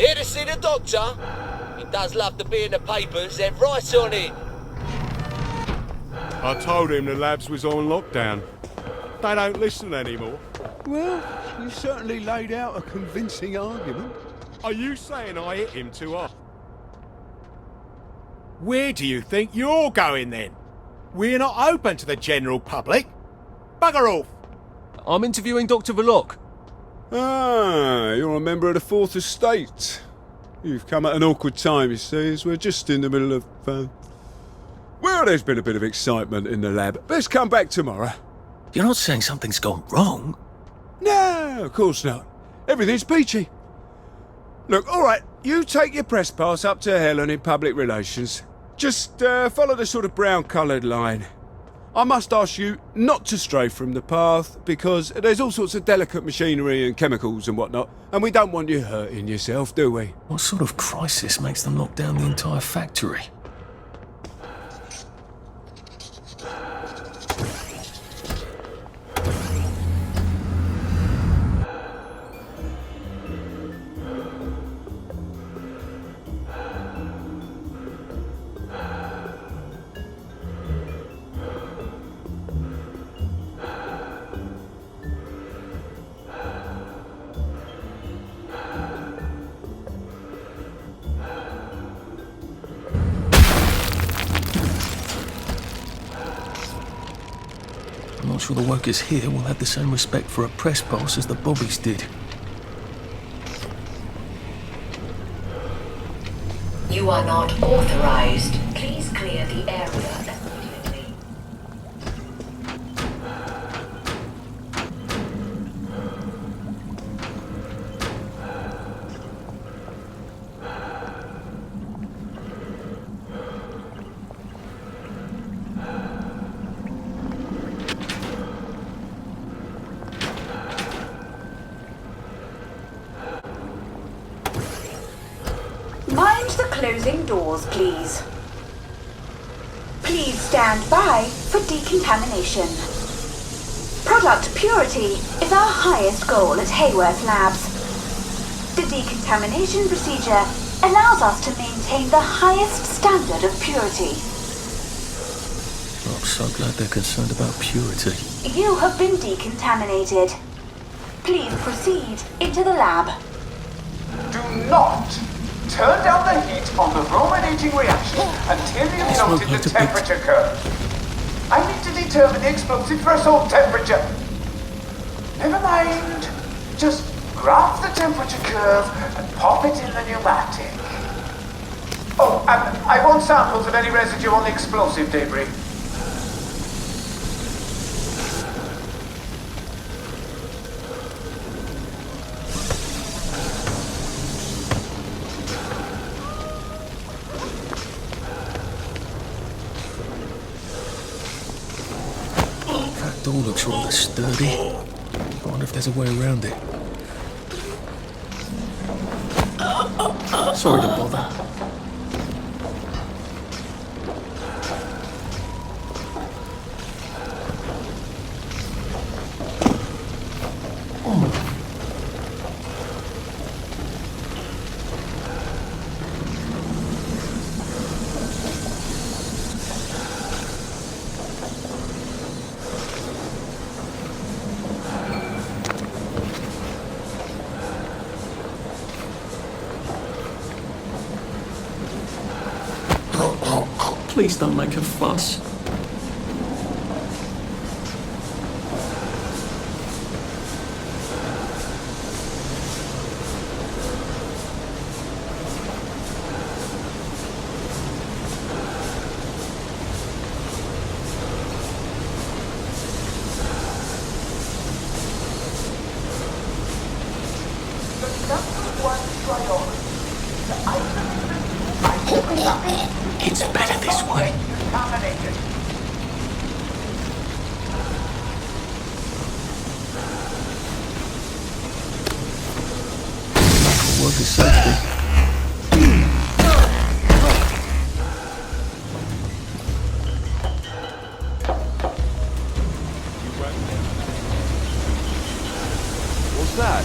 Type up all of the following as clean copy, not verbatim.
Here to see the doctor? He does love to be in the papers, they're right on it. I told him the labs was on lockdown. They don't listen anymore. Well, you certainly laid out a convincing argument. Are you saying I hit him too hard? Where do you think you're going then? We're not open to the general public. Bugger off! I'm interviewing Dr. Verloc. Ah, you're a member of the Fourth Estate. You've come at an awkward time, you see, as we're just in the middle of, well, there's been a bit of excitement in the lab. Let's come back tomorrow. You're not saying something's gone wrong? No, of course not. Everything's peachy. Look, all right, you take your press pass up to Helen in public relations. Just follow the sort of brown-coloured line. I must ask you not to stray from the path, because there's all sorts of delicate machinery and chemicals and whatnot, and we don't want you hurting yourself, do we? What sort of crisis makes them lock down the entire factory? I'm not sure the workers here will have the same respect for a press pass as the Bobbies did. You are not authorized. Please clear the area immediately. Mind the closing doors, please. Please stand by for decontamination. Product purity is our highest goal at Hayworth Labs. The decontamination procedure allows us to maintain the highest standard of purity. I'm so glad they're concerned about purity. You have been decontaminated. Please proceed into the lab. Do not turn down the heat on the brominating reaction until you've noted the temperature curve. I need to determine the explosive threshold temperature. Never mind. Just graph the temperature curve and pop it in the pneumatic. Oh, and I want samples of any residue on the explosive debris. That door looks rather sturdy. I wonder if there's a way around it. Sorry to bother. Please don't make a fuss. It's better this way. Worker safety. What's that?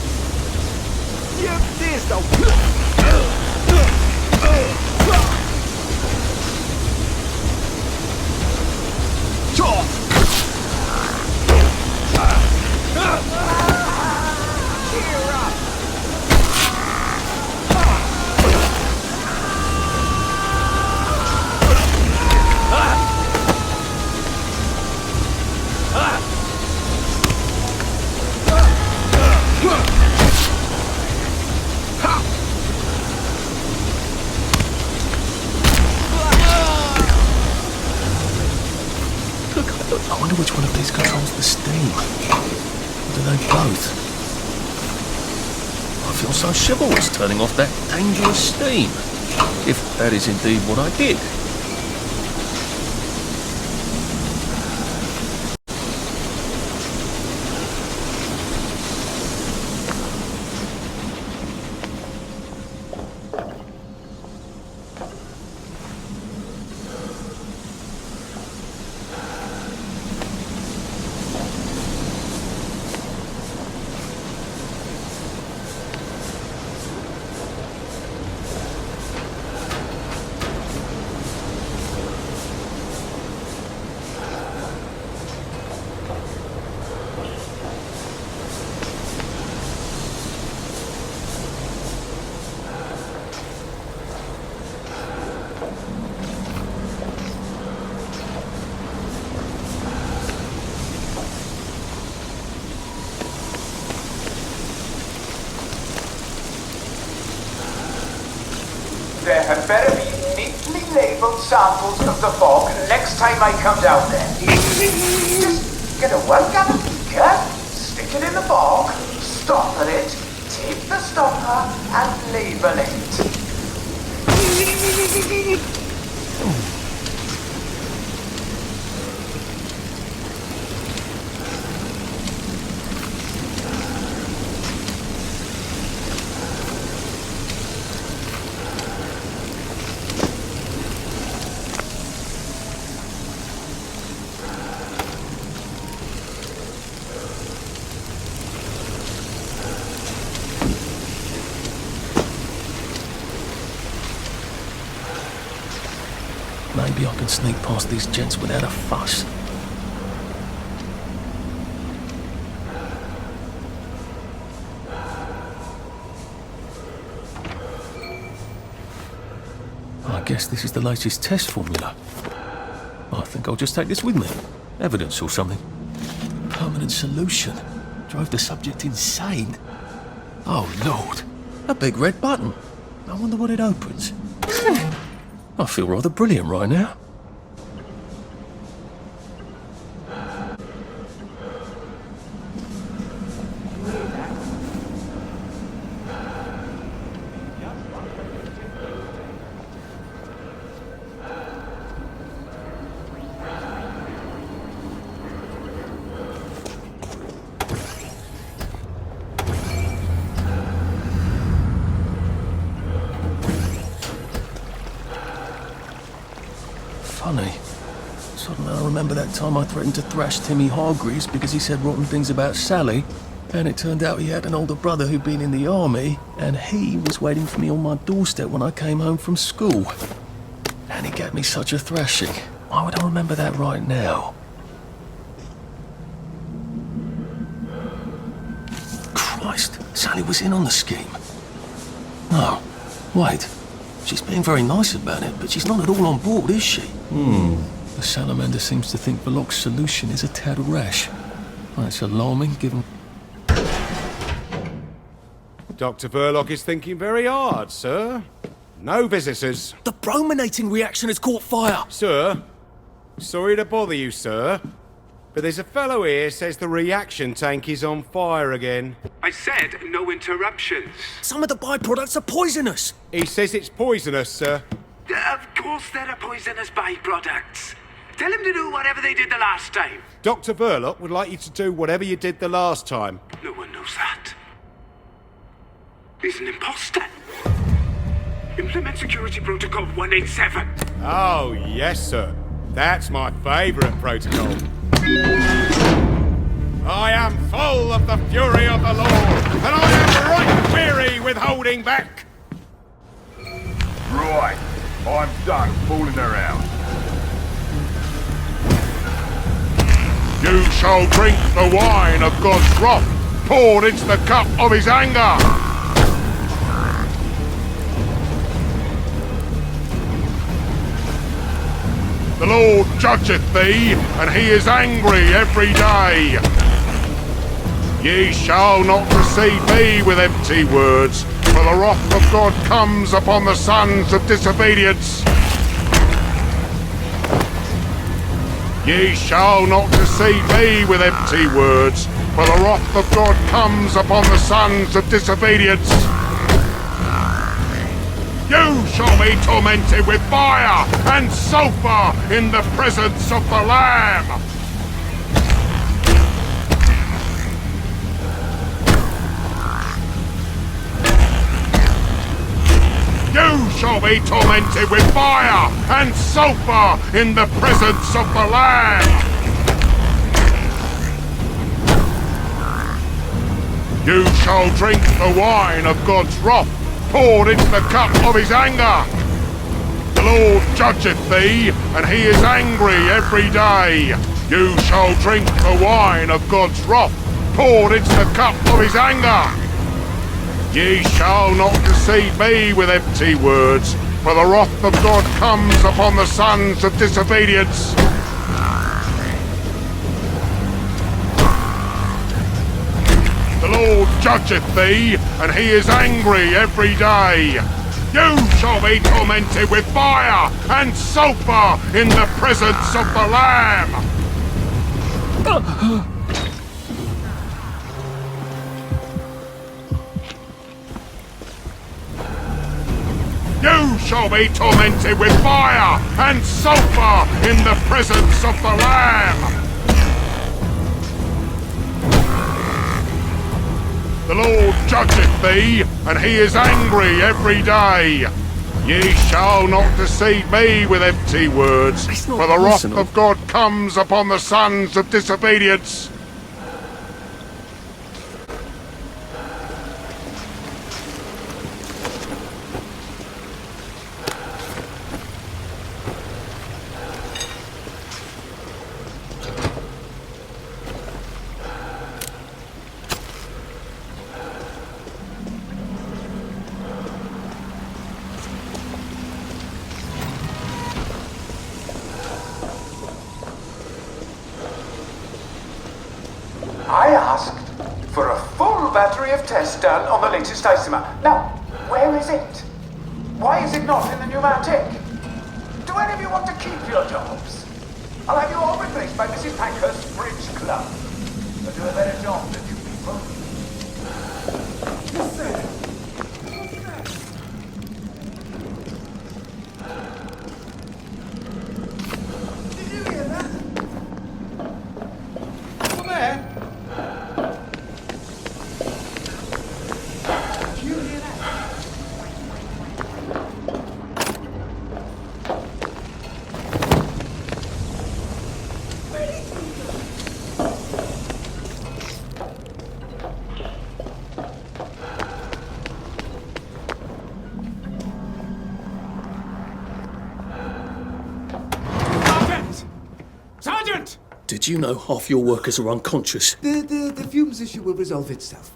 You this though. I wonder which one of these controls the steam. Or do they both? I feel so chivalrous turning off that dangerous steam. If that is indeed what I did. There had better be neatly labelled samples of the fog next time I come down there. Just get a well-gathered beaker, stick it in the fog, stopper it, take the stopper and label it. Maybe I can sneak past these gents without a fuss. I guess this is the latest test formula. I think I'll just take this with me. Evidence or something. Permanent solution. Drove the subject insane. Oh, Lord. A big red button. I wonder what it opens. I feel rather brilliant right now. Funny. Suddenly I remember that time I threatened to thrash Timmy Hargreaves because he said rotten things about Sally, and it turned out he had an older brother who'd been in the army, and he was waiting for me on my doorstep when I came home from school. And he gave me such a thrashing. Why would I remember that right now? Christ, Sally was in on the scheme. No, wait. She's being very nice about it, but she's not at all on board, is she? The salamander seems to think Verloc's solution is a tad rash. That's alarming, given... Dr. Verloc is thinking very hard, sir. No visitors. The brominating reaction has caught fire! Sir, sorry to bother you, sir, but there's a fellow here says the reaction tank is on fire again. I said no interruptions. Some of the byproducts are poisonous! He says it's poisonous, sir. Of course there are poisonous byproducts. Tell him to do whatever they did the last time. Dr. Verloc would like you to do whatever you did the last time. No one knows that. He's an imposter. Implement security protocol 187. Oh, yes, sir. That's my favourite protocol. I am full of the fury of the Lord, and I am Weary with holding back. Right, I'm done fooling around. You shall drink the wine of God's wrath, poured into the cup of his anger. The Lord judgeth thee, and he is angry every day. Ye shall not deceive me with empty words, for the wrath of God comes upon the sons of disobedience. Ye shall not deceive me with empty words, for the wrath of God comes upon the sons of disobedience. You shall be tormented with fire and sulphur in the presence of the Lamb. You shall be tormented with fire and sulphur in the presence of the Lamb. You shall drink the wine of God's wrath, poured into the cup of his anger. The Lord judgeth thee, and he is angry every day. You shall drink the wine of God's wrath, poured into the cup of his anger. Ye shall not deceive me with empty words, for the wrath of God comes upon the sons of disobedience. The Lord judgeth thee, and he is angry every day. You shall be tormented with fire and sulphur in the presence of the Lamb. You shall be tormented with fire and sulphur in the presence of the Lamb. The Lord judgeth thee, and he is angry every day. Ye shall not deceive me with empty words, for the wrath of God comes upon the sons of disobedience. I asked for a full battery of tests done on the latest Isomer. Now, where is it? Why is it not in the pneumatic? Do any of you want to keep your jobs? I'll have you all replaced by Mrs. Pankhurst's Bridge Club. They'll do a better job than you people. Yes, sir. Did you hear that? Come there. Sergeant! Did you know half your workers are unconscious? The fumes issue will resolve itself.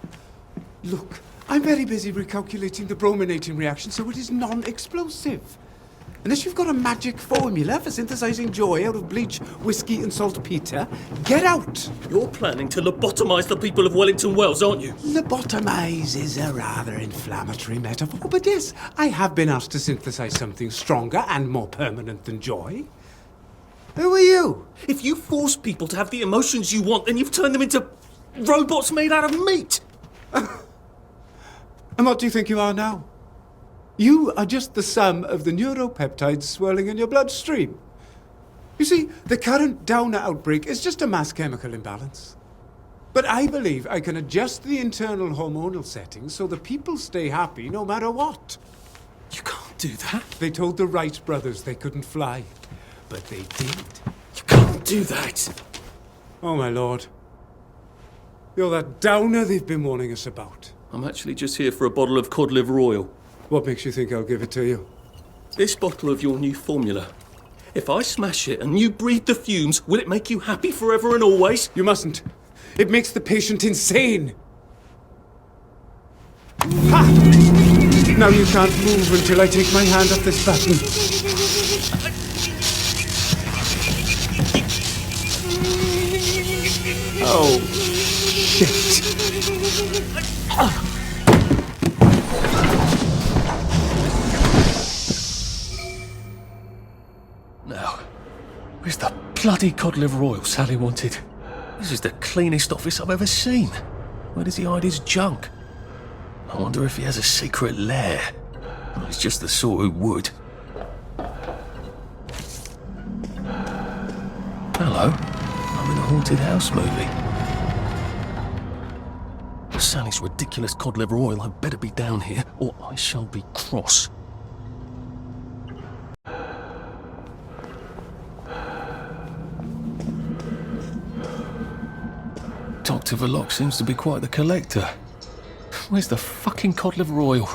Look, I'm very busy recalculating the brominating reaction so it is non-explosive. Unless you've got a magic formula for synthesizing joy out of bleach, whiskey and saltpeter, get out! You're planning to lobotomize the people of Wellington Wells, aren't you? Lobotomize is a rather inflammatory metaphor, but yes, I have been asked to synthesize something stronger and more permanent than joy. Who are you? If you force people to have the emotions you want, then you've turned them into robots made out of meat. And what do you think you are now? You are just the sum of the neuropeptides swirling in your bloodstream. You see, the current Downer outbreak is just a mass chemical imbalance. But I believe I can adjust the internal hormonal settings so the people stay happy no matter what. You can't do that. They told the Wright brothers they couldn't fly, but they did. You can't do that. Oh, my lord. You're that Downer they've been warning us about. I'm actually just here for a bottle of cod liver oil. What makes you think I'll give it to you? This bottle of your new formula. If I smash it and you breathe the fumes, will it make you happy forever and always? You mustn't. It makes the patient insane. Ha! Now you can't move until I take my hand off this button. Oh, shit. Now, where's the bloody cod liver oil Sally wanted? This is the cleanest office I've ever seen. Where does he hide his junk? I wonder if he has a secret lair. Well, he's just the sort who would. Hello. I'm in a haunted house movie. Sally's ridiculous cod liver oil had better be down here, or I shall be cross. Dr. Verloc seems to be quite the collector. Where's the fucking cod liver oil?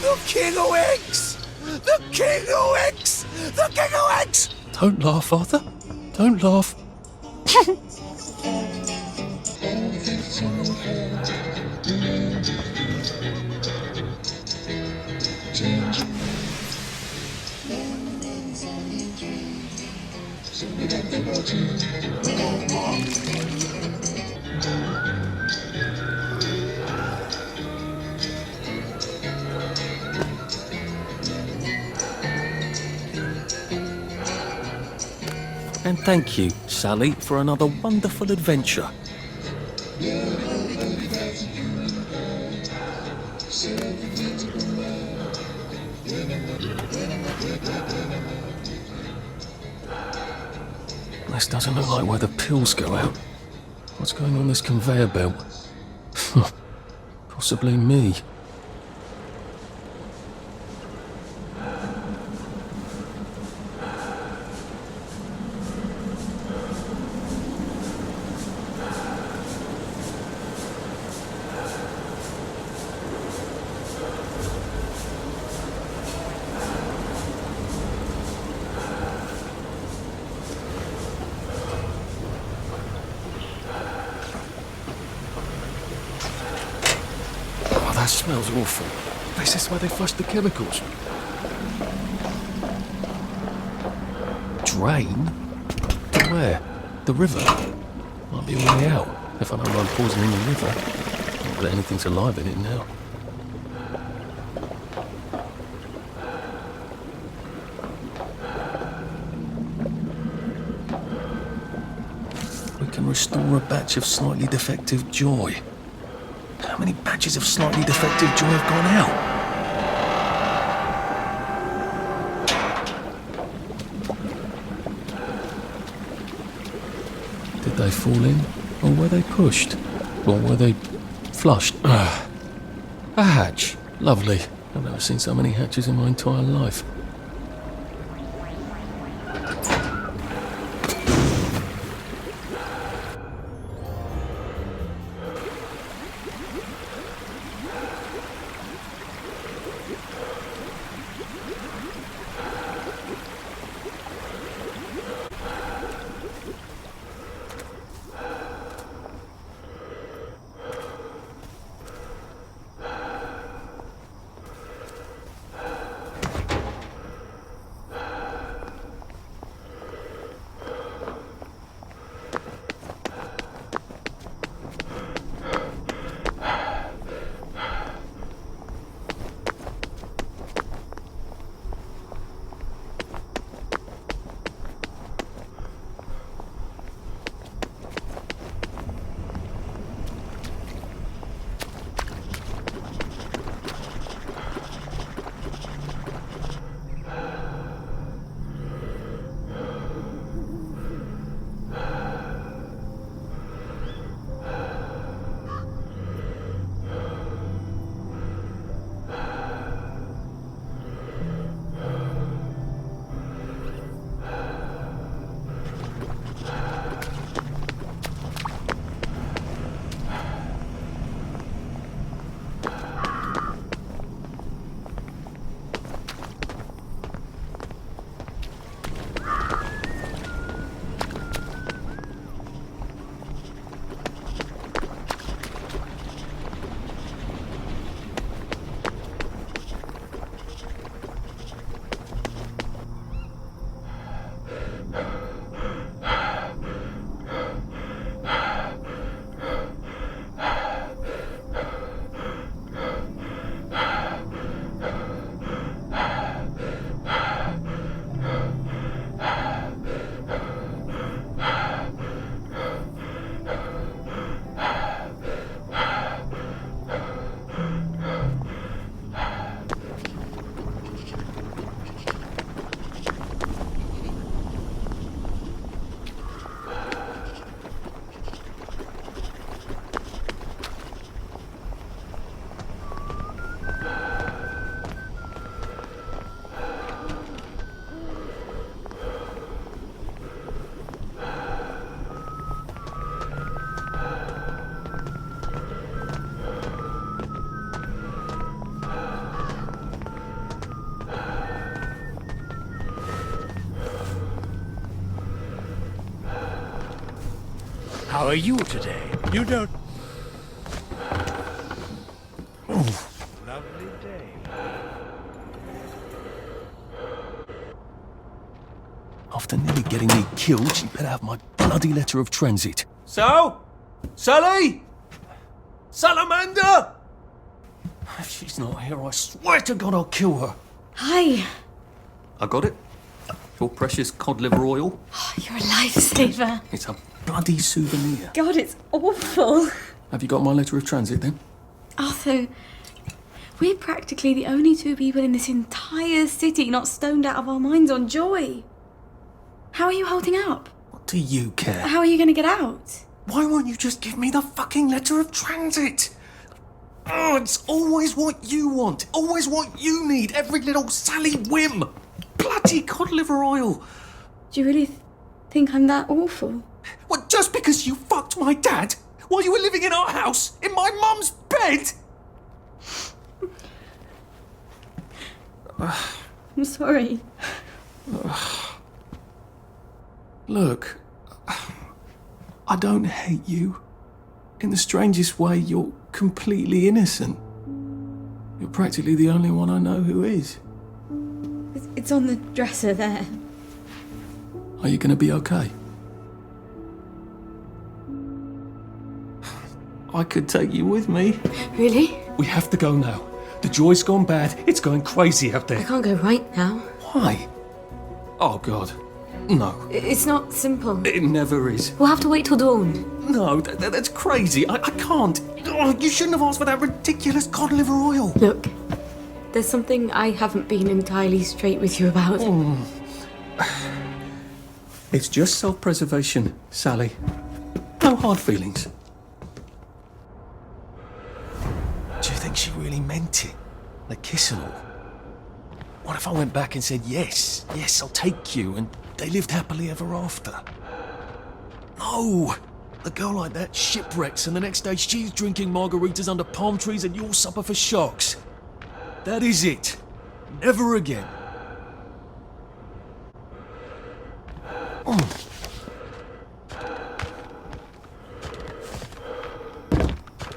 The King of Eggs! The King of Eggs! The King of Eggs! Don't laugh, Arthur. Don't laugh. And thank you, Sally, for another wonderful adventure. This doesn't look like where the pills go out. What's going on this conveyor belt? Possibly me. That smells awful. This is where they flush the chemicals. Drain? To where? The river? Might be a way out, if I don't run poison in the river. Not that anything's alive in it now. We can restore a batch of slightly defective joy. How many batches of slightly defective joy have gone out? Did they fall in? Or were they pushed? Or were they flushed? A hatch. Lovely. I've never seen so many hatches in my entire life. How are you today? You don't... Lovely day. After nearly getting me killed, she better have my bloody letter of transit. So? Sully? Salamander? If she's not here, I swear to God I'll kill her. Hi. I got it. Your precious cod liver oil. Oh, you're a lifesaver. It's a bloody souvenir. God, it's awful. Have you got my letter of transit then? Arthur, we're practically the only two people in this entire city not stoned out of our minds on joy. How are you holding up? What do you care? How are you going to get out? Why won't you just give me the fucking letter of transit? Oh, it's always what you want. Always what you need. Every little Sally whim. Bloody cod liver oil. Do you really think I'm that awful? What, just because you fucked my dad while you were living in our house, in my mum's bed? I'm sorry. Look, I don't hate you. In the strangest way, you're completely innocent. You're practically the only one I know who is. It's on the dresser there. Are you going to be okay? I could take you with me. Really? We have to go now. The joy's gone bad. It's going crazy out I there. can't go right now. Why? Oh, God. No. It's not simple. It never is. We'll have to wait till dawn. No, that's crazy. I can't. Oh, you shouldn't have asked for that ridiculous cod liver oil. Look, there's something I haven't been entirely straight with you about. It's just self-preservation, Sally. No hard feelings. Do you think she really meant it? The kiss and all? What if I went back and said, yes, I'll take you, and they lived happily ever after? No! A girl like that shipwrecks, and the next day she's drinking margaritas under palm trees and you'll suffer for shocks. That is it. Never again.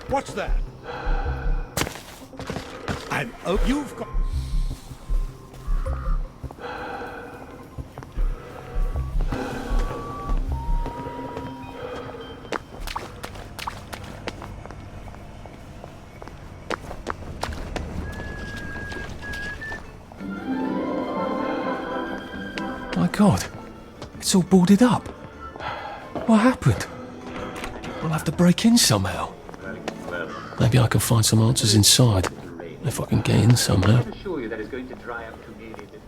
What's that? You've got... My God, it's all boarded up. What happened? We'll have to break in somehow. Maybe I can find some answers inside, if I can get in somehow. I assure you that it's going to dry up to nearly this.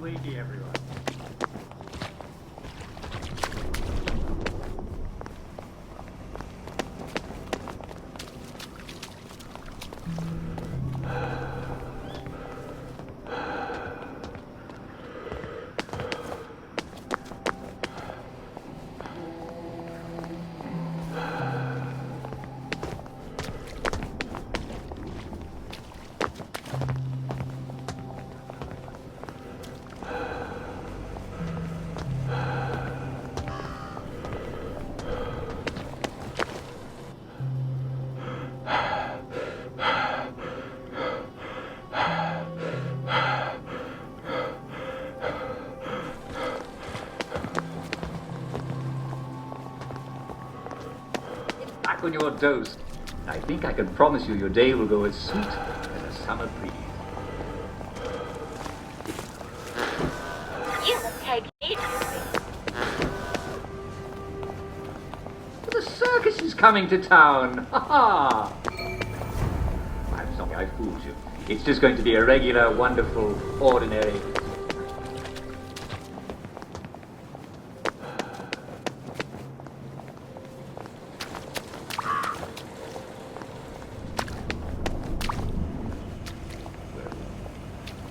Wakey, everyone. Back on your dose. I think I can promise you your day will go as sweet as a summer breeze. You will take it. The circus is coming to town! Ha ha! I'm sorry I fooled you. It's just going to be a regular, wonderful, ordinary...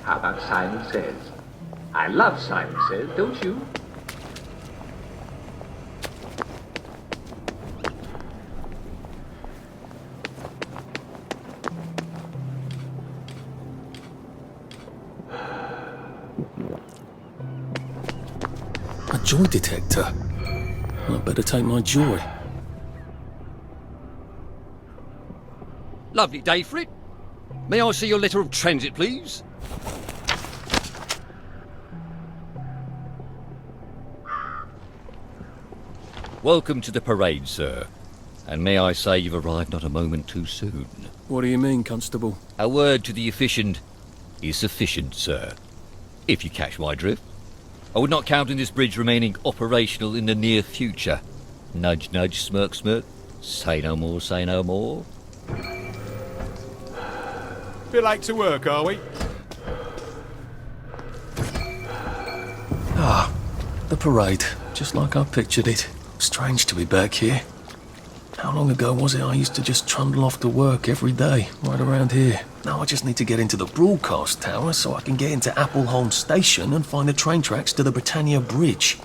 How about Simon Says? I love silences, don't you? A joy detector. I'd better take my joy. Lovely day for it. May I see your letter of transit, please? Welcome to the parade, sir. And may I say you've arrived not a moment too soon. What do you mean, Constable? A word to the efficient is sufficient, sir. If you catch my drift. I would not count on this bridge remaining operational in the near future. Nudge, nudge, smirk, smirk. Say no more, say no more. Bit late to work, are we? Ah, the parade. Just like I pictured it. Strange to be back here. How long ago was it I used to just trundle off to work every day, right around here? Now I just need to get into the broadcast tower so I can get into Appleholm Station and find the train tracks to the Britannia Bridge.